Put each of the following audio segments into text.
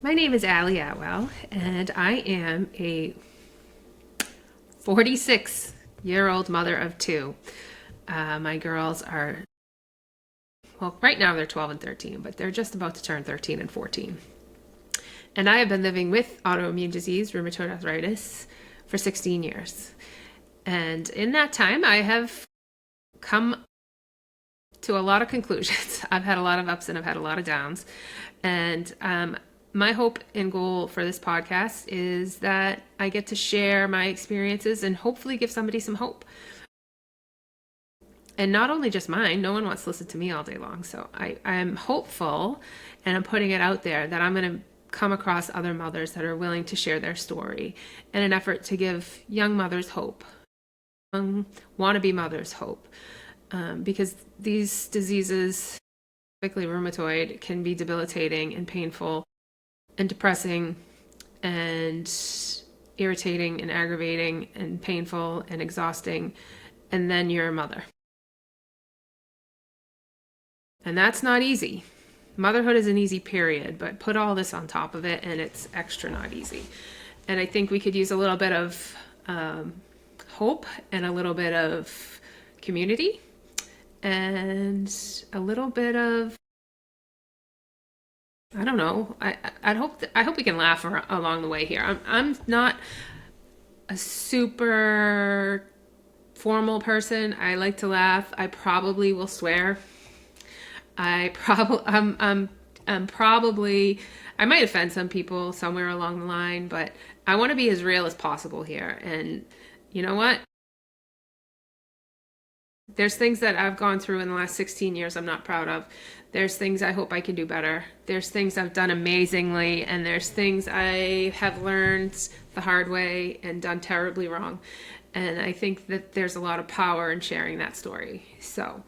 My name is Allie Atwell, and I am a 46-year-old mother of two. My girls are, well, right now they're 12 and 13, but they're just about to turn 13 and 14. And I have been living with autoimmune disease, rheumatoid arthritis, for 16 years. And in that time, I have come to a lot of conclusions. I've had a lot of ups and I've had a lot of downs. And my hope and goal for this podcast is that I get to share my experiences and hopefully give somebody some hope. And not only just mine, no one wants to listen to me all day long. So I'm hopeful, and I'm putting it out there, that I'm going to come across other mothers that are willing to share their story in an effort to give young mothers hope, wannabe mothers hope. Because these diseases, particularly rheumatoid, can be debilitating and painful and depressing and irritating and aggravating and painful and exhausting. And then you're a mother. And that's not easy. Motherhood is an easy period, but put all this on top of it and it's extra not easy. And I think we could use a little bit of hope and a little bit of community and a little bit of, I don't know. I hope we can laugh along the way here. I'm not a super formal person. I like to laugh. I probably will swear. I'm probably, I might offend some people somewhere along the line, but I want to be as real as possible here. And you know what? There's things that I've gone through in the last 16 years I'm not proud of. There's things I hope I can do better. There's things I've done amazingly, and there's things I have learned the hard way and done terribly wrong. And I think that there's a lot of power in sharing that story. So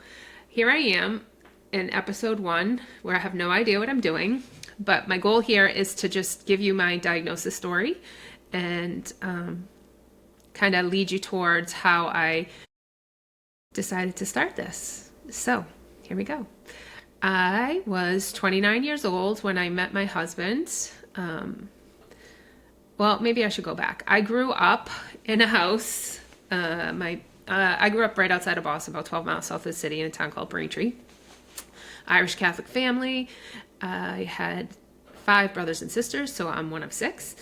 here I am in episode 1, where I have no idea what I'm doing, but my goal here is to just give you my diagnosis story and kind of lead you towards how I decided to start this. So here we go. I was 29 years old when I met my husband. Well, maybe I should go back. I grew up in a house. I grew up right outside of Boston, about 12 miles south of the city, in a town called Braintree. Irish Catholic family. I had 5 brothers and sisters, so I'm one of 6.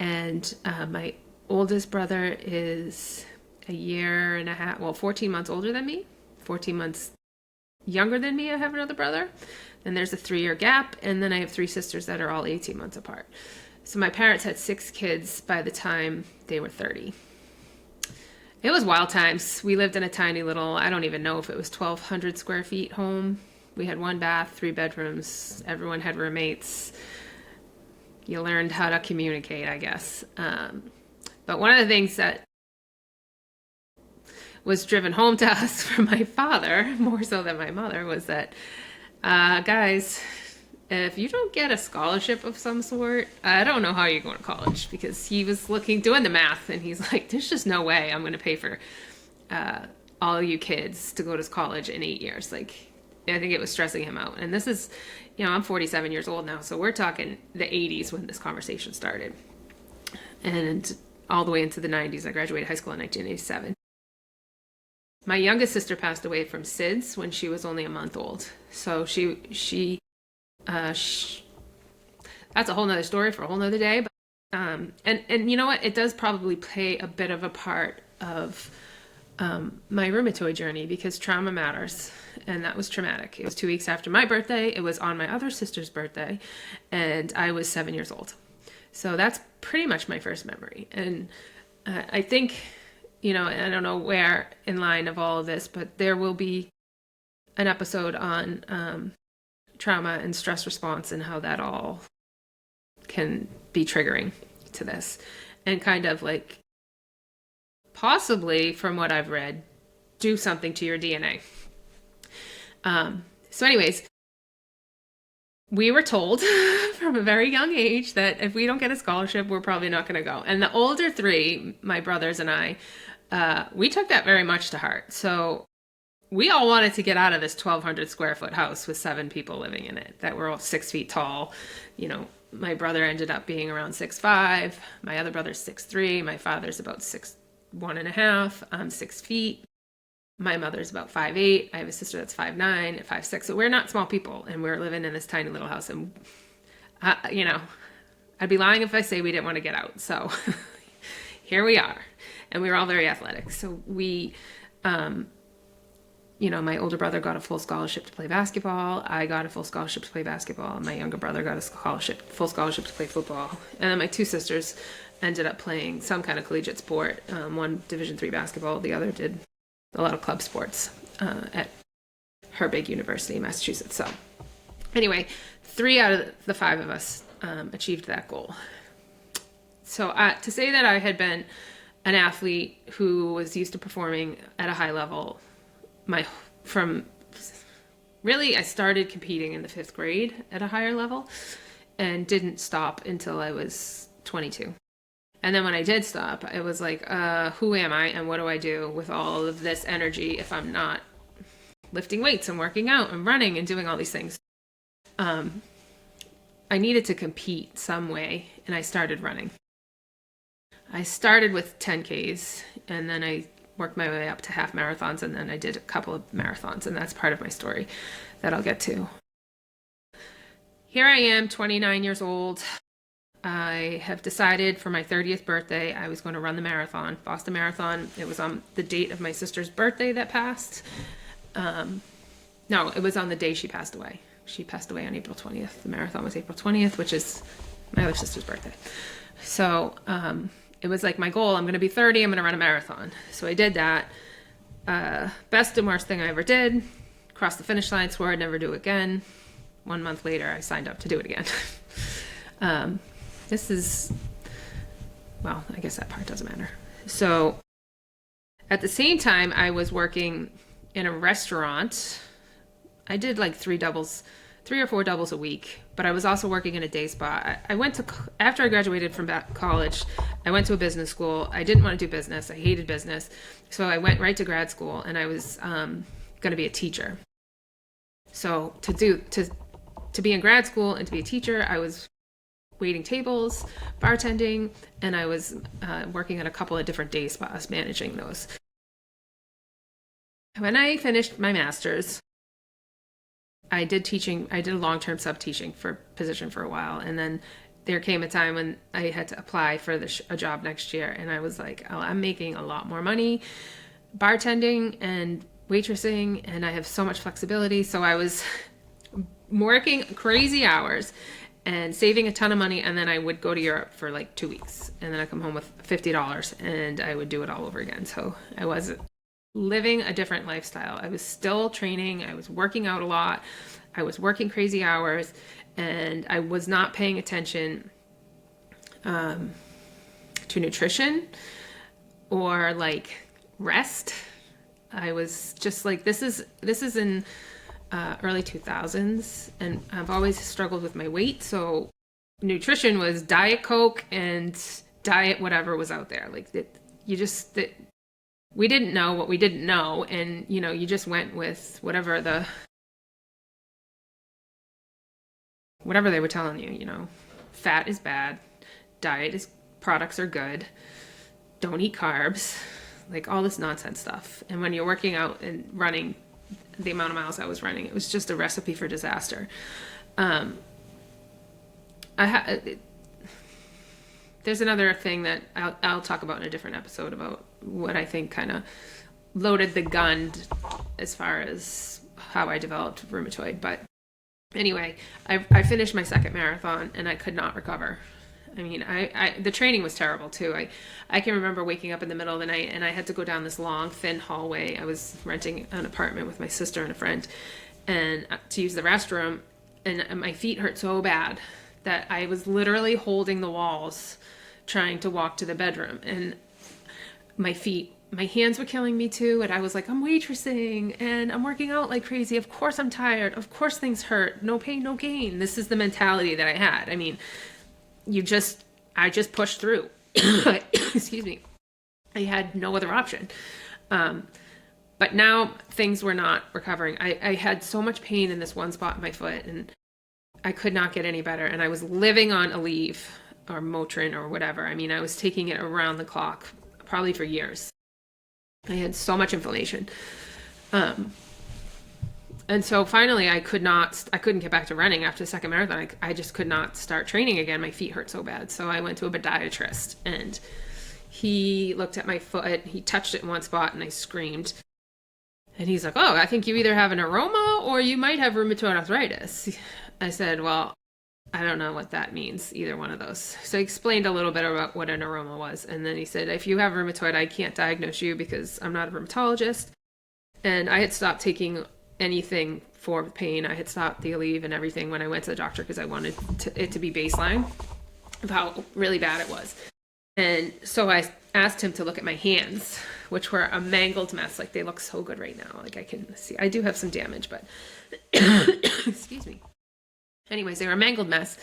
And my oldest brother is a year and a half, 14 months older than me, 14 months younger than me. I have another brother. Then there's a 3-year gap, and then I have 3 sisters that are all 18 months apart. So my parents had 6 kids by the time they were 30. It was wild times. We lived in a tiny little, I don't even know if it was 1,200 square feet home. We had 1 bath, 3 bedrooms. Everyone had roommates. You learned how to communicate, I guess. But one of the things that was driven home to us from my father, more so than my mother, was that, guys, if you don't get a scholarship of some sort, I don't know how you're going to college. Because he was doing the math, and he's like, there's just no way I'm going to pay for all you kids to go to college in 8 years. Like, I think it was stressing him out. And this is, I'm 47 years old now, so we're talking the 80s when this conversation started. And all the way into the 90s. I graduated high school in 1987. My youngest sister passed away from SIDS when she was only a month old. So that's a whole nother story for a whole nother day. But, and you know what? It does probably play a bit of a part of my rheumatoid journey, because trauma matters, and that was traumatic. It was 2 weeks after my birthday. It was on my other sister's birthday, and I was 7 years old. So that's pretty much my first memory. And I think, I don't know where in line of all of this, but there will be an episode on trauma and stress response and how that all can be triggering to this, and kind of like, possibly, from what I've read, do something to your DNA. So anyways, we were told from a very young age that if we don't get a scholarship, we're probably not going to go. And the older 3, my brothers and I, we took that very much to heart. So we all wanted to get out of this 1,200 square foot house with 7 people living in it that were all 6 feet tall. You know, my brother ended up being around 6'5". My other brother's 6'3". My father's about 6'1.5". I'm 6 feet. My mother's about 5'8". I have a sister that's 5'9", 5'6". So we're not small people, and we're living in this tiny little house. And, you know, I'd be lying if I say we didn't want to get out. So here we are. And we were all very athletic. So we, you know, my older brother got a full scholarship to play basketball. I got a full scholarship to play basketball. My younger brother got a full scholarship to play football. And then my 2 sisters ended up playing some kind of collegiate sport. One Division III basketball. The other did a lot of club sports at her big university in Massachusetts. So anyway, 3 out of the 5 of us achieved that goal. So to say that I had been an athlete who was used to performing at a high level, I started competing in the 5th grade at a higher level and didn't stop until I was 22. And then when I did stop, it was like, who am I and what do I do with all of this energy if I'm not lifting weights and working out and running and doing all these things? I needed to compete some way, and I started running. I started with 10Ks, and then I worked my way up to half marathons, and then I did a couple of marathons, and that's part of my story that I'll get to. Here I am, 29 years old. I have decided for my 30th birthday I was going to run the marathon, Boston Marathon. It was on the date of my sister's birthday that passed. No, it was on the day she passed away. She passed away on April 20th. The marathon was April 20th, which is my other sister's birthday. So it was like my goal, I'm going to be 30, I'm going to run a marathon. So I did that. Best and worst thing I ever did. Crossed the finish line, swore I'd never do it again. 1 month later, I signed up to do it again. This is, well, I guess that part doesn't matter. So at the same time, I was working in a restaurant. I did like 3 or 4 doubles a week, but I was also working in a day spa. After I graduated from college, I went to a business school. I didn't want to do business. I hated business. So I went right to grad school, and I was going to be a teacher. So to be in grad school and to be a teacher, I was waiting tables, bartending, and I was working at a couple of different day spas, managing those. When I finished my master's, I did a long-term sub-teaching position for a while, and then there came a time when I had to apply for a job next year, and I was like, oh, I'm making a lot more money bartending and waitressing, and I have so much flexibility. So I was working crazy hours and saving a ton of money, and then I would go to Europe for like 2 weeks, and then I come home with $50, and I would do it all over again. So I was living a different lifestyle. I was still training. I was working out a lot. I was working crazy hours, and I was not paying attention to nutrition or like rest. I was just like, this is in early 2000s, and I've always struggled with my weight. So nutrition was Diet Coke and diet whatever was out there. Like we didn't know what we didn't know, and you just went with whatever they were telling you. Fat is bad, products are good, don't eat carbs, like all this nonsense stuff. And when you're working out and running the amount of miles I was running, it was just a recipe for disaster. There's another thing that I'll talk about in a different episode about what I think kind of loaded the gun as far as how I developed rheumatoid. But anyway, I finished my second marathon, and I could not recover. I mean, the training was terrible too. I can remember waking up in the middle of the night, and I had to go down this long, thin hallway. I was renting an apartment with my sister and a friend, and to use the restroom, and my feet hurt so bad that I was literally holding the walls trying to walk to the bedroom, and my hands were killing me too. And I was like, I'm waitressing and I'm working out like crazy. Of course I'm tired. Of course things hurt. No pain, no gain. This is the mentality that I had. I mean, I just pushed through. Excuse me. I had no other option. But now things were not recovering. I had so much pain in this one spot in my foot, and I could not get any better. And I was living on Aleve or Motrin or whatever. I mean, I was taking it around the clock, probably for years. I had so much inflammation. And so finally I couldn't get back to running after the second marathon. I just could not start training again. My feet hurt so bad. So I went to a podiatrist, and he looked at my foot. He touched it in one spot, and I screamed. And he's like, oh, I think you either have an aroma or you might have rheumatoid arthritis. I said, well, I don't know what that means, either one of those. So he explained a little bit about what an aroma was. And then he said, if you have rheumatoid, I can't diagnose you because I'm not a rheumatologist. And I had stopped taking anything for pain. I had stopped the Aleve and everything when I went to the doctor because I wanted it to be baseline of how really bad it was. And so I asked him to look at my hands, which were a mangled mess. Like, they look so good right now. Like, I can see, I do have some damage, but excuse me. Anyways, they were a mangled mess.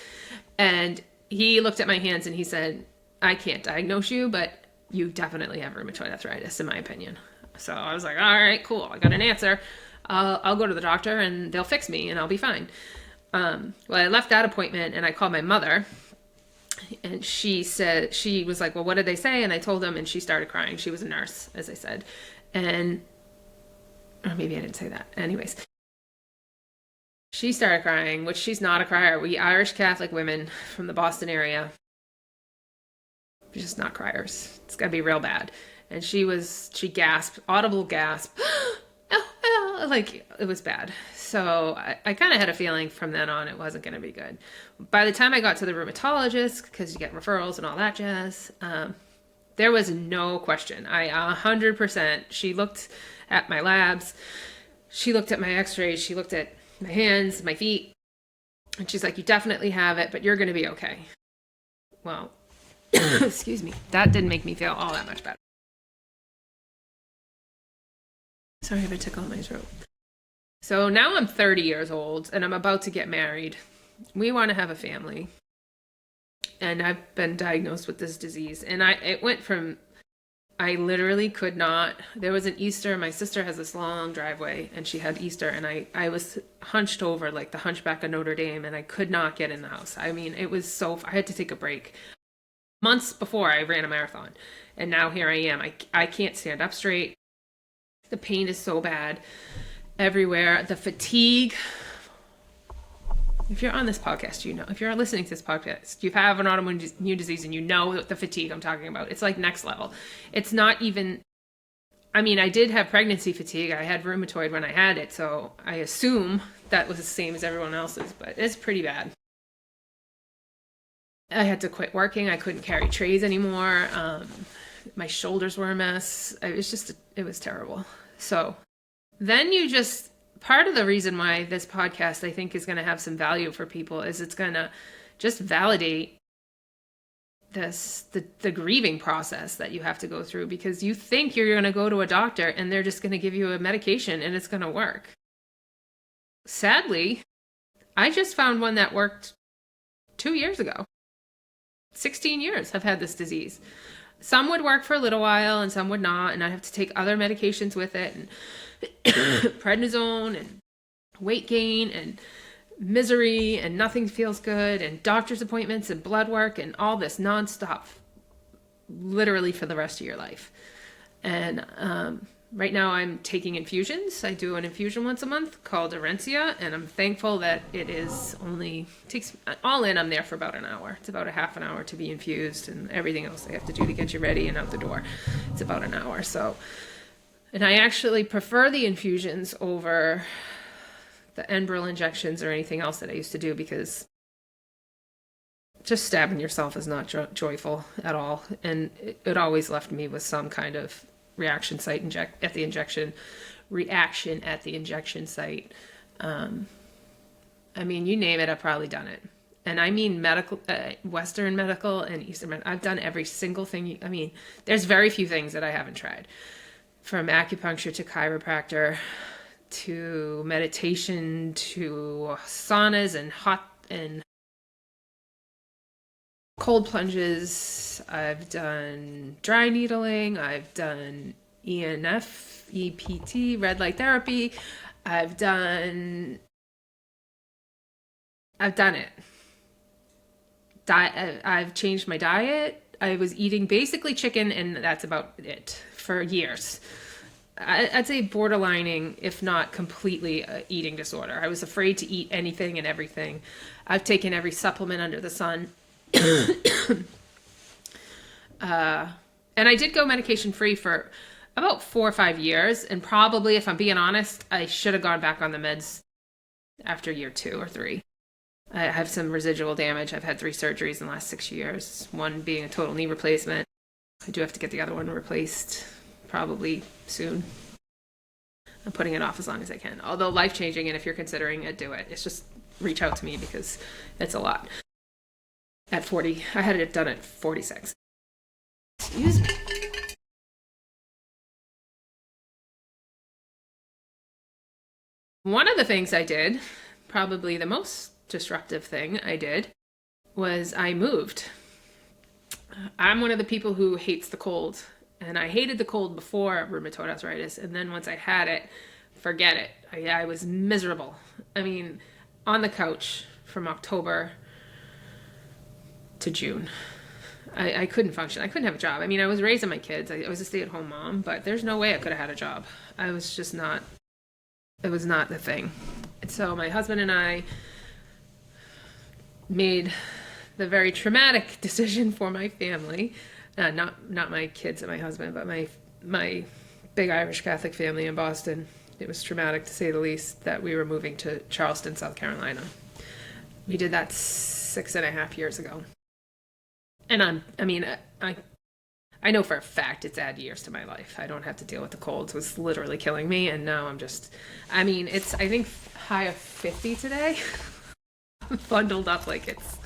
And he looked at my hands and he said, I can't diagnose you, but you definitely have rheumatoid arthritis, in my opinion. So I was like, all right, cool. I got an answer. I'll go to the doctor and they'll fix me and I'll be fine. Well, I left that appointment and I called my mother, and she was like, well, what did they say? And I told them, and she started crying. She was a nurse, as I said. And, or maybe I didn't say that. Anyways, she started crying, which she's not a crier. We Irish Catholic women from the Boston area, we're just not criers. It's gotta be real bad. And she gasped, audible gasp. Like, it was bad. So I kind of had a feeling from then on it wasn't going to be good. By the time I got to the rheumatologist, because you get referrals and all that jazz, there was no question. 100%, she looked at my labs, she looked at my x-rays, she looked at my hands, my feet, and she's like, you definitely have it, but you're going to be okay. Well, excuse me, that didn't make me feel all that much better. Sorry if I took all my throat. So now I'm 30 years old and I'm about to get married. We want to have a family. And I've been diagnosed with this disease. And it went from, I literally could not, there was an Easter, my sister has this long driveway and she had Easter, and I was hunched over like the Hunchback of Notre Dame, and I could not get in the house. I mean, it was I had to take a break. Months before I ran a marathon. And now here I am. I can't stand up straight. The pain is so bad everywhere. The fatigue. If you're on this podcast, you know. If you're listening to this podcast, you have an autoimmune disease and you know the fatigue I'm talking about. It's like next level. It's not even, I mean, I did have pregnancy fatigue. I had rheumatoid when I had it, so I assume that was the same as everyone else's, but it's pretty bad. I had to quit working. I couldn't carry trays anymore. My shoulders were a mess. It was terrible. So then part of the reason why this podcast, I think, is going to have some value for people is it's going to just validate the grieving process that you have to go through, because you think you're going to go to a doctor and they're just going to give you a medication and it's going to work. Sadly, I just found one that worked 2 years ago. 16 years I've had this disease. Some would work for a little while and some would not, and I have to take other medications with it, and prednisone and weight gain and misery, and nothing feels good, and doctor's appointments and blood work and all this nonstop, literally for the rest of your life. And right now I'm taking infusions. I do an infusion once a month called Orencia, and I'm thankful that takes all in, I'm there for about an hour. It's about a half an hour to be infused, and everything else they have to do to get you ready and out the door. It's about an hour. So, and I actually prefer the infusions over the Enbrel injections or anything else that I used to do, because just stabbing yourself is not joyful at all. And it always left me with some kind of reaction at the injection site. I mean, you name it, I've probably done it. And I mean medical, Western medical and Eastern medical. I've done every single thing. I mean, there's very few things that I haven't tried. From acupuncture to chiropractor to meditation to saunas and hot and cold plunges. I've done dry needling. I've done ENF, EPT, red light therapy. I've done it. I've changed my diet. I was eating basically chicken, and that's about it for years. I'd say borderlining, if not completely, eating disorder. I was afraid to eat anything and everything. I've taken every supplement under the sun. And I did go medication free for about 4 or 5 years. And probably, if I'm being honest, I should have gone back on the meds after year 2 or 3. I have some residual damage. I've had 3 surgeries in the last 6 years, one being a total knee replacement. I do have to get the other one replaced probably soon. I'm putting it off as long as I can. Although life-changing, and if you're considering it, do it. It's just reach out to me because it's a lot. At 40, I had it done at 46. Excuse me. One of the things I did, probably the most disruptive thing I did, was I moved. I'm one of the people who hates the cold, and I hated the cold before rheumatoid arthritis, and then once I had it, forget it. I was miserable. I mean, on the couch from October to June. I couldn't function. I couldn't have a job. I mean, I was raising my kids. I was a stay-at-home mom, but there's no way I could have had a job. I was just not, it was not the thing. And so my husband and I made the very traumatic decision for my family, not my kids and my husband, but my big Irish Catholic family in Boston. It was traumatic, to say the least, that we were moving to Charleston, South Carolina. We did that 6.5 years ago. And I know for a fact it's added years to my life. I don't have to deal with the cold. It was literally killing me, and now it's, I think, high of 50 today. Bundled up like it's,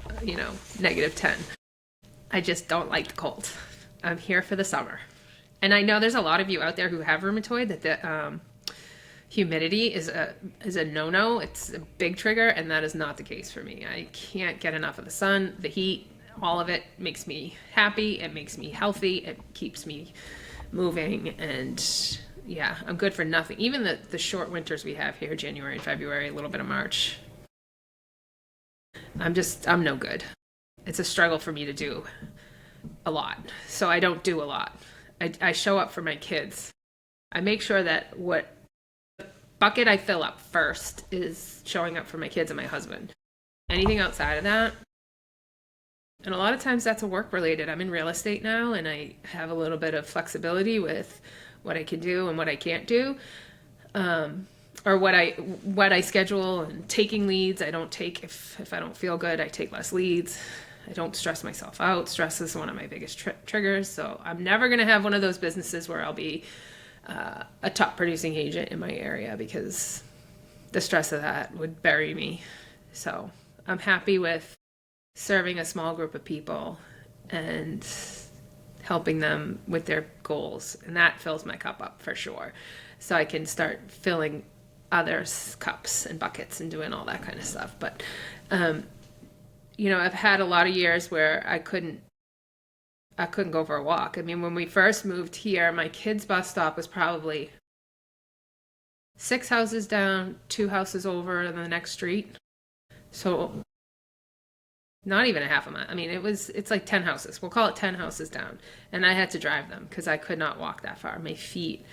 -10. I just don't like the cold. I'm here for the summer. And I know there's a lot of you out there who have rheumatoid that the humidity is a no-no. It's a big trigger, and that is not the case for me. I can't get enough of the sun, the heat. All of it makes me happy. It makes me healthy. It keeps me moving. And yeah, I'm good for nothing. Even the short winters we have here, January and February, a little bit of March. I'm no good. It's a struggle for me to do a lot. So I don't do a lot. I show up for my kids. I make sure that what bucket I fill up first is showing up for my kids and my husband. Anything outside of that, and a lot of times that's work related. I'm in real estate now, and I have a little bit of flexibility with what I can do and what I can't do, or what I schedule. And taking leads, I don't take if I don't feel good. I take less leads. I don't stress myself out. Stress is one of my biggest triggers. So I'm never going to have one of those businesses where I'll be a top producing agent in my area, because the stress of that would bury me. So I'm happy with serving a small group of people and helping them with their goals. And that fills my cup up for sure. So I can start filling others' cups and buckets and doing all that kind of stuff. But, I've had a lot of years where I couldn't go for a walk. I mean, when we first moved here, my kids' bus stop was probably 6 houses down, 2 houses over in the next street. So not even a half a mile. I mean, it's like 10 houses. We'll call it 10 houses down. And I had to drive them because I could not walk that far. My feet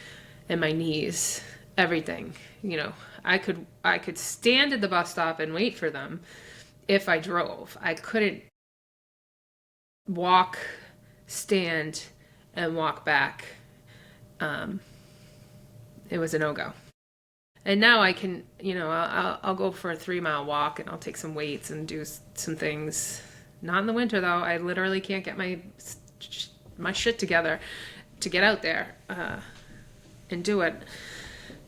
and my knees, everything, I could stand at the bus stop and wait for them if I drove. I couldn't walk, stand, and walk back. It was a no-go. And now I can, I'll go for a 3-mile walk, and I'll take some weights and do some things. Not in the winter, though. I literally can't get my shit together to get out there and do it.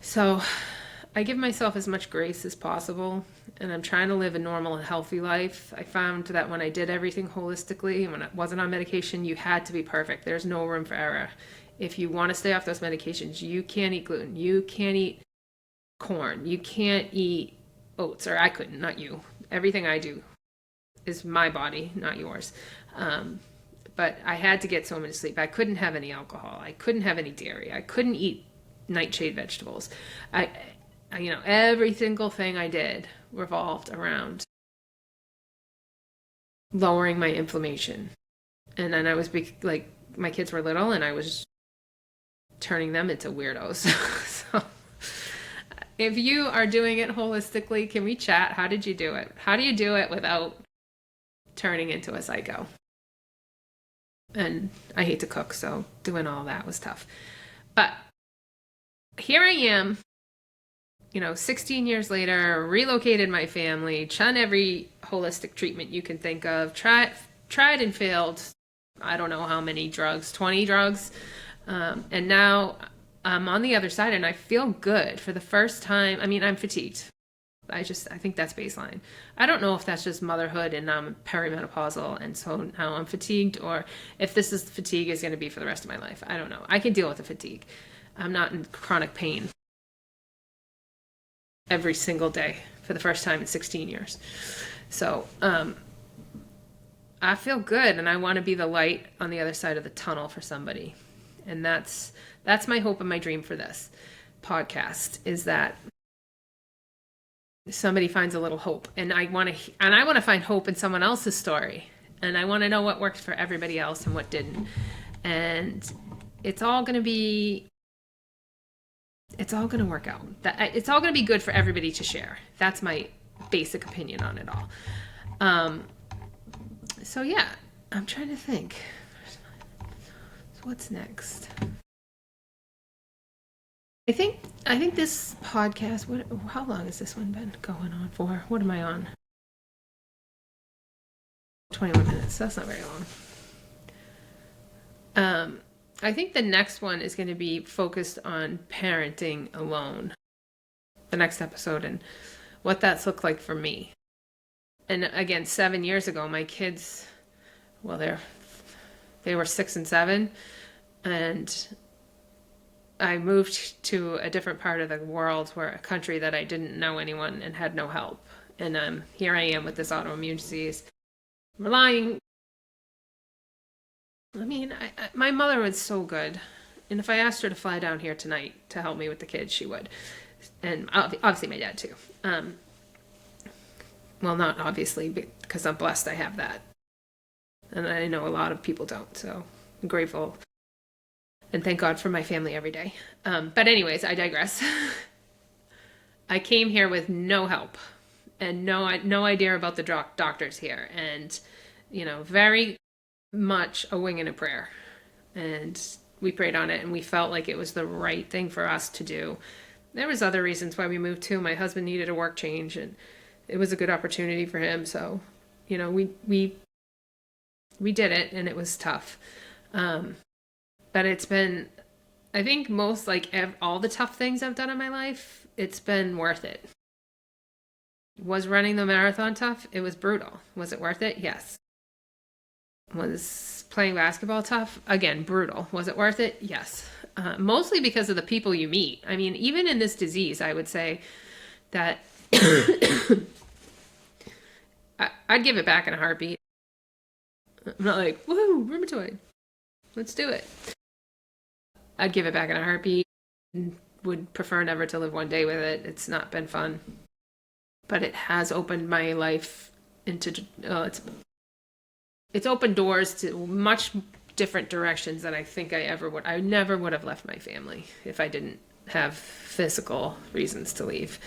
So I give myself as much grace as possible, and I'm trying to live a normal and healthy life. I found that when I did everything holistically, and when I wasn't on medication, you had to be perfect. There's no room for error. If you want to stay off those medications, you can't eat gluten. You can't eat corn. You can't eat oats, or I couldn't, not you. Everything I do is my body, not yours. but I had to get so much sleep. I couldn't have any alcohol. I couldn't have any dairy. I couldn't eat nightshade vegetables. Every single thing I did revolved around lowering my inflammation. And then I was like, my kids were little and I was turning them into weirdos. So if you are doing it holistically, can we chat? How did you do it? How do you do it without turning into a psycho? And I hate to cook, so doing all that was tough. But here I am, 16 years later, relocated my family, done every holistic treatment you can think of, tried and failed, I don't know how many drugs, 20 drugs. And now I'm on the other side and I feel good for the first time. I mean, I'm fatigued. I think that's baseline. I don't know if that's just motherhood and I'm perimenopausal and so now I'm fatigued, or if this is fatigue is going to be for the rest of my life. I don't know. I can deal with the fatigue. I'm not in chronic pain every single day for the first time in 16 years. So I feel good and I want to be the light on the other side of the tunnel for somebody. And that's my hope and my dream for this podcast, is that somebody finds a little hope. And I want to find hope in someone else's story. And I want to know what worked for everybody else and what didn't. And it's all going to work out. It's all going to be good for everybody to share. That's my basic opinion on it all. So yeah, I'm trying to think. So what's next? I think this podcast, how long has this one been going on for? What am I on? 21 minutes. That's not very long. I think the next one is going to be focused on parenting alone. The next episode and what that's looked like for me. And again, 7 years ago, my kids, well, they were 6 and 7, and I moved to a different part of the world, a country that I didn't know anyone and had no help. And here I am with this autoimmune disease, relying. I mean, my mother was so good. And if I asked her to fly down here tonight to help me with the kids, she would. And obviously my dad too. Well, not obviously, because I'm blessed I have that. And I know a lot of people don't, so I'm grateful. And thank God for my family every day. But anyways, I digress. I came here with no help and no idea about the doctors here. And, very much a wing and a prayer. And we prayed on it and we felt like it was the right thing for us to do. There was other reasons why we moved too. My husband needed a work change and it was a good opportunity for him. So, we did it and it was tough. But it's been, I think most all the tough things I've done in my life, it's been worth it. Was running the marathon tough? It was brutal. Was it worth it? Yes. Was playing basketball tough? Again, brutal. Was it worth it? Yes. Mostly because of the people you meet. I mean, even in this disease, I would say that I'd give it back in a heartbeat. I'm not like, woohoo, rheumatoid. Let's do it. I'd give it back in a heartbeat. Would prefer never to live one day with it. It's not been fun. But it has opened my life into, it's opened doors to much different directions than I think I ever would. I never would have left my family if I didn't have physical reasons to leave.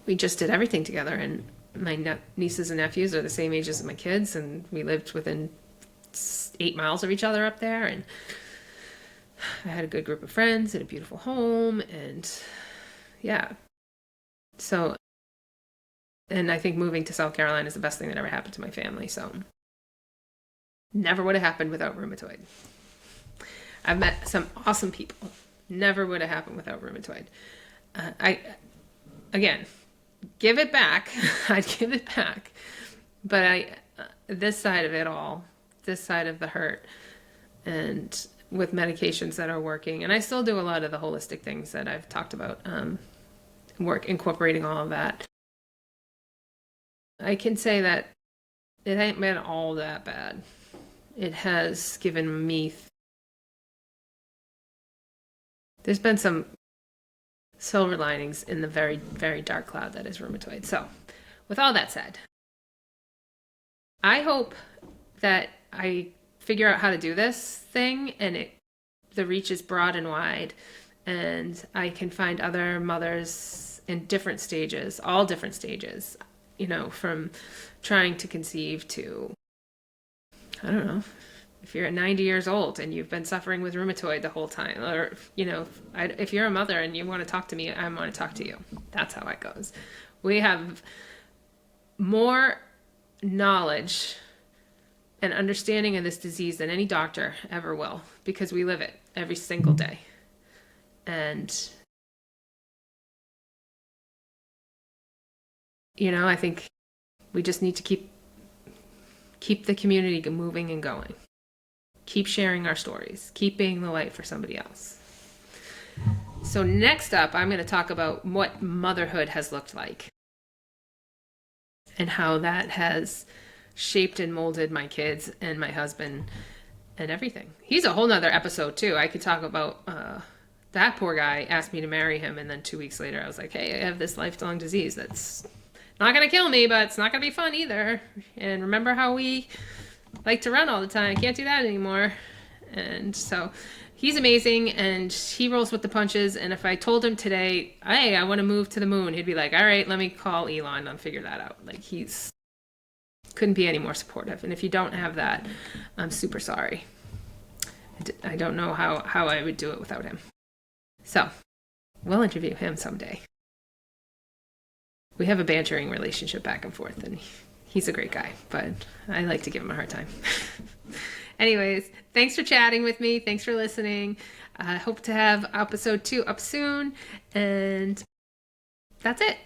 We just did everything together, and my nieces and nephews are the same age as my kids, and we lived within 8 miles of each other up there, and I had a good group of friends and a beautiful home, and yeah. So, and I think moving to South Carolina is the best thing that ever happened to my family, so never would have happened without rheumatoid. I've met some awesome people. Never would have happened without rheumatoid. Again, give it back. I'd give it back. But this side of it all, this side of the hurt, and with medications that are working, and I still do a lot of the holistic things that I've talked about, incorporating all of that. I can say that it ain't been all that bad. It has given me, there's been some silver linings in the very, very dark cloud that is rheumatoid. So, with all that said, I hope that I figure out how to do this thing and the reach is broad and wide, and I can find other mothers in different stages, all different stages, from trying to conceive to, I don't know, if you're at 90 years old and you've been suffering with rheumatoid the whole time, or, if you're a mother and you want to talk to me, I want to talk to you. That's how it goes. We have more knowledge and understanding of this disease than any doctor ever will, because we live it every single day. And, I think we just need to keep the community moving and going. Keep sharing our stories. Keep being the light for somebody else. So next up, I'm going to talk about what motherhood has looked like and how that has shaped and molded my kids and my husband and everything. He's a whole nother episode too. I could talk about that poor guy asked me to marry him, and then 2 weeks later I was like, hey, I have this lifelong disease that's not going to kill me, but it's not going to be fun either. And remember how we like to run all the time? I can't do that anymore. And so he's amazing, and he rolls with the punches. And if I told him today, hey, I want to move to the moon, he'd be like, all right, let me call Elon and figure that out. Like, couldn't be any more supportive. And if you don't have that, I'm super sorry. I don't know how I would do it without him. So we'll interview him someday. We have a bantering relationship back and forth, and he's a great guy, but I like to give him a hard time. Anyways, thanks for chatting with me. Thanks for listening. I hope to have episode 2 up soon, and that's it.